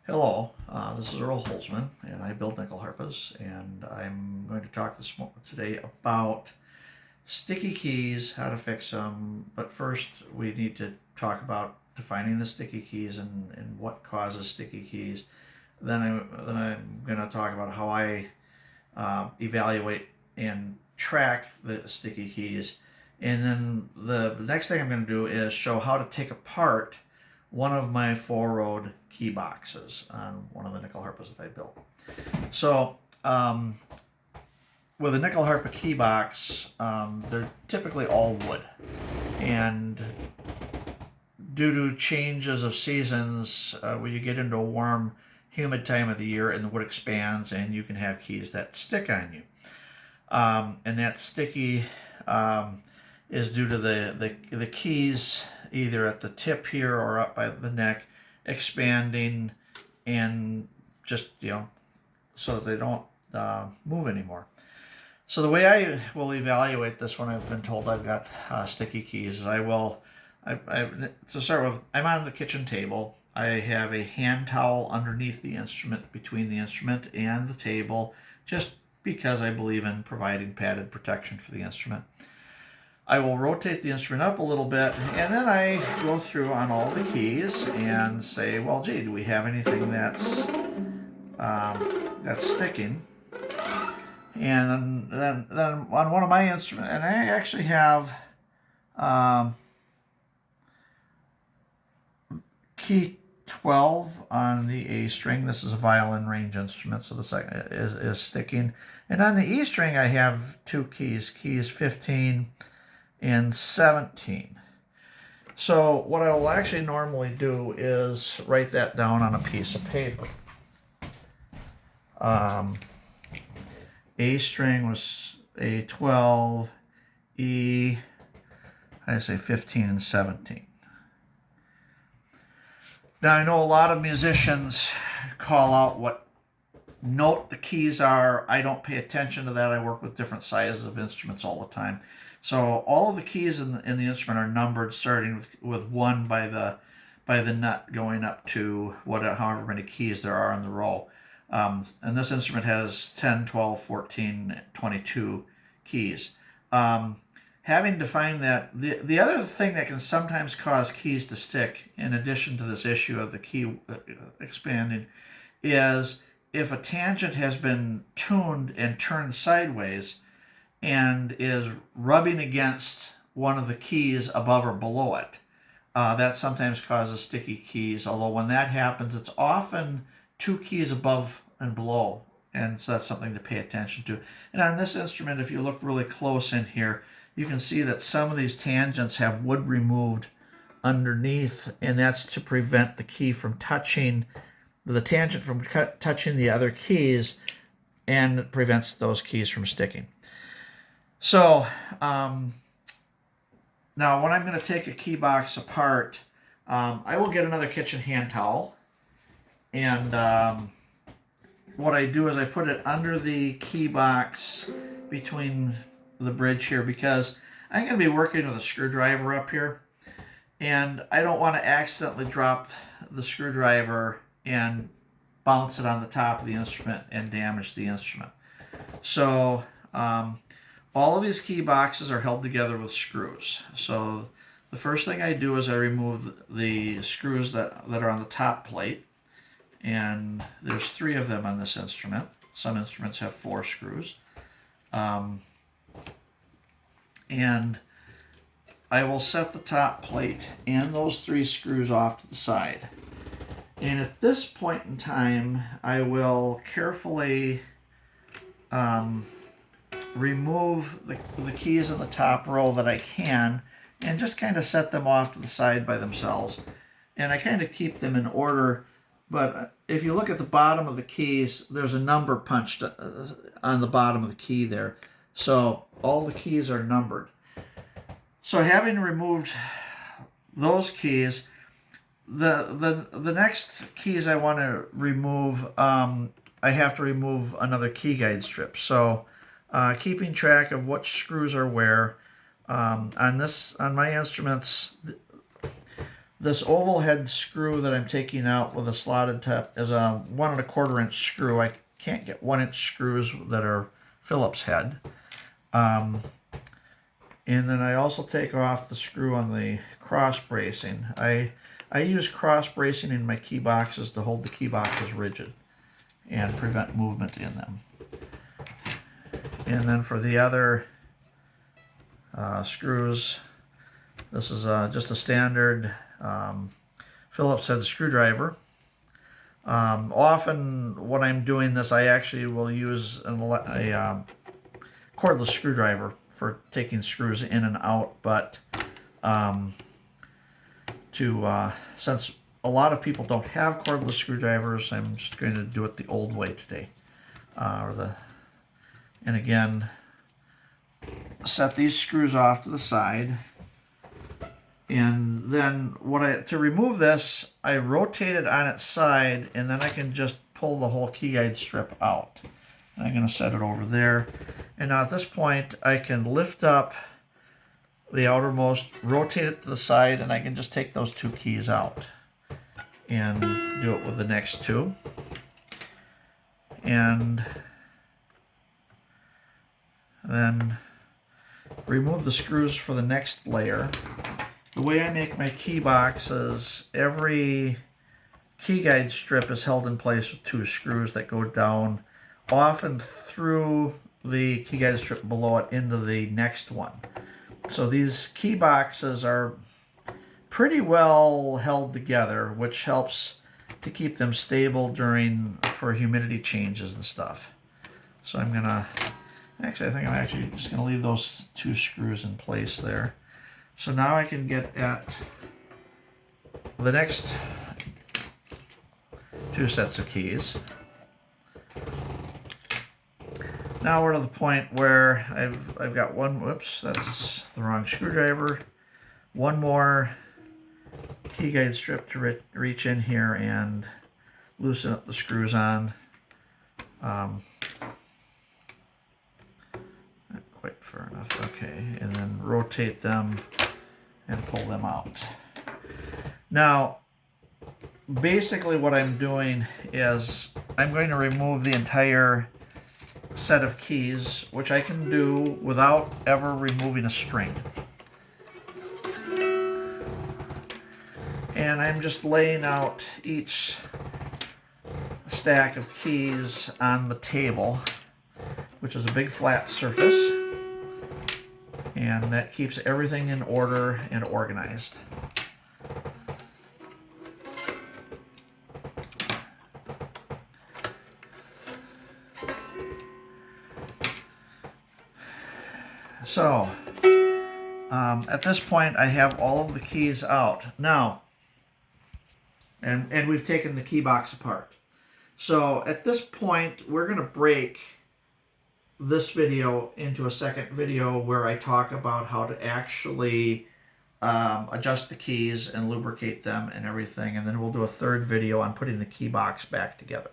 Hello, this is Earl and I build nyckelharpas, and I'm going to talk today about sticky keys, how to fix them. But first, we need to talk about defining the sticky keys and what causes sticky keys. Then I'm going to talk about how I evaluate and track the sticky keys. And then the next thing I'm going to do is show how to take apart one of my 4-road key boxes on one of the nyckelharpas that I built. So with a nyckelharpa key box, they're typically all wood. And due to changes of seasons, where you get into a warm, humid time of the year and the wood expands and you can have keys that stick on you. And that sticky is due to the keys either at the tip here or up by the neck expanding and just, so that they don't move anymore. So the way I will evaluate this when I've been told I've got sticky keys is to start with, I'm on the kitchen table. I have a hand towel underneath the instrument, between the instrument and the table, just because I believe in providing padded protection for the instrument. I will rotate the instrument up a little bit, and then I go through on all the keys and say, well, gee, do we have anything that's sticking? And then on one of my instruments, and I actually have key 12 on the A string. This is a violin range instrument, so the second is sticking. And on the E string, I have two keys 15 and 17. So what I will actually normally do is write that down on a piece of paper. A string was A12, E, I say 15 and 17. Now I know a lot of musicians call out what note the keys are. I don't pay attention to that. I work with different sizes of instruments all the time. So all of the keys in the instrument are numbered, starting with 1 by the nut, going up to however many keys there are in the row. And this instrument has 10, 12, 14, 22 keys. Having defined that, the other thing that can sometimes cause keys to stick, in addition to this issue of the key expanding, is if a tangent has been tuned and turned sideways and is rubbing against one of the keys above or below it. That sometimes causes sticky keys, although when that happens, it's often 2 keys above and below, and so that's something to pay attention to. And on this instrument, if you look really close in here, you can see that some of these tangents have wood removed underneath, and that's to prevent the key from touching, the tangent from touching the other keys, and it prevents those keys from sticking. So now when I'm going to take a key box apart, I will get another kitchen hand towel, and what I do is I put it under the key box between the bridge here, because I'm going to be working with a screwdriver up here, and I don't want to accidentally drop the screwdriver and bounce it on the top of the instrument and damage the instrument. So all of these key boxes are held together with screws. So the first thing I do is I remove the screws that are on the top plate. And there's 3 of them on this instrument. Some instruments have 4 screws. And I will set the top plate and those 3 screws off to the side. And at this point in time, I will carefully remove the keys in the top row that I can, and just kind of set them off to the side by themselves. And I kind of keep them in order, but if you look at the bottom of the keys, there's a number punched on the bottom of the key there. So all the keys are numbered. So having removed those keys, the next keys I want to remove, I have to remove another key guide strip. So keeping track of which screws are where. On my instruments, this oval head screw that I'm taking out with a slotted tip is a 1 1/4 inch screw. I can't get 1-inch screws that are Phillips head. And then I also take off the screw on the cross bracing. I use cross bracing in my key boxes to hold the key boxes rigid and prevent movement in them. And then for the other screws, this is just a standard Phillips head screwdriver. Often when I'm doing this, I actually will use a cordless screwdriver for taking screws in and out, but since a lot of people don't have cordless screwdrivers, I'm just going to do it the old way today. And again, set these screws off to the side. And then to remove this, I rotate it on its side, and then I can just pull the whole key guide strip out. And I'm going to set it over there. And now at this point, I can lift up the outermost, rotate it to the side, and I can just take those 2 keys out and do it with the next 2. And then remove the screws for the next layer. The way I make my key box is every key guide strip is held in place with 2 screws that go down, often through the key guide strip below it into the next one. So these key boxes are pretty well held together, which helps to keep them stable for humidity changes and stuff. So I think I'm actually just going to leave those 2 screws in place there. So now I can get at the next 2 sets of keys. Now we're to the point where I've got one, whoops, that's the wrong screwdriver. One more key guide strip to reach in here and loosen up the screws on. Not quite far enough, okay. And then rotate them and pull them out. Now, basically what I'm doing is I'm going to remove the entire set of keys, which I can do without ever removing a string. And I'm just laying out each stack of keys on the table, which is a big flat surface, and that keeps everything in order and organized. So, at this point, I have all of the keys out. Now, and we've taken the key box apart. So, at this point, we're going to break this video into a second video where I talk about how to actually adjust the keys and lubricate them and everything. And then we'll do a third video on putting the key box back together.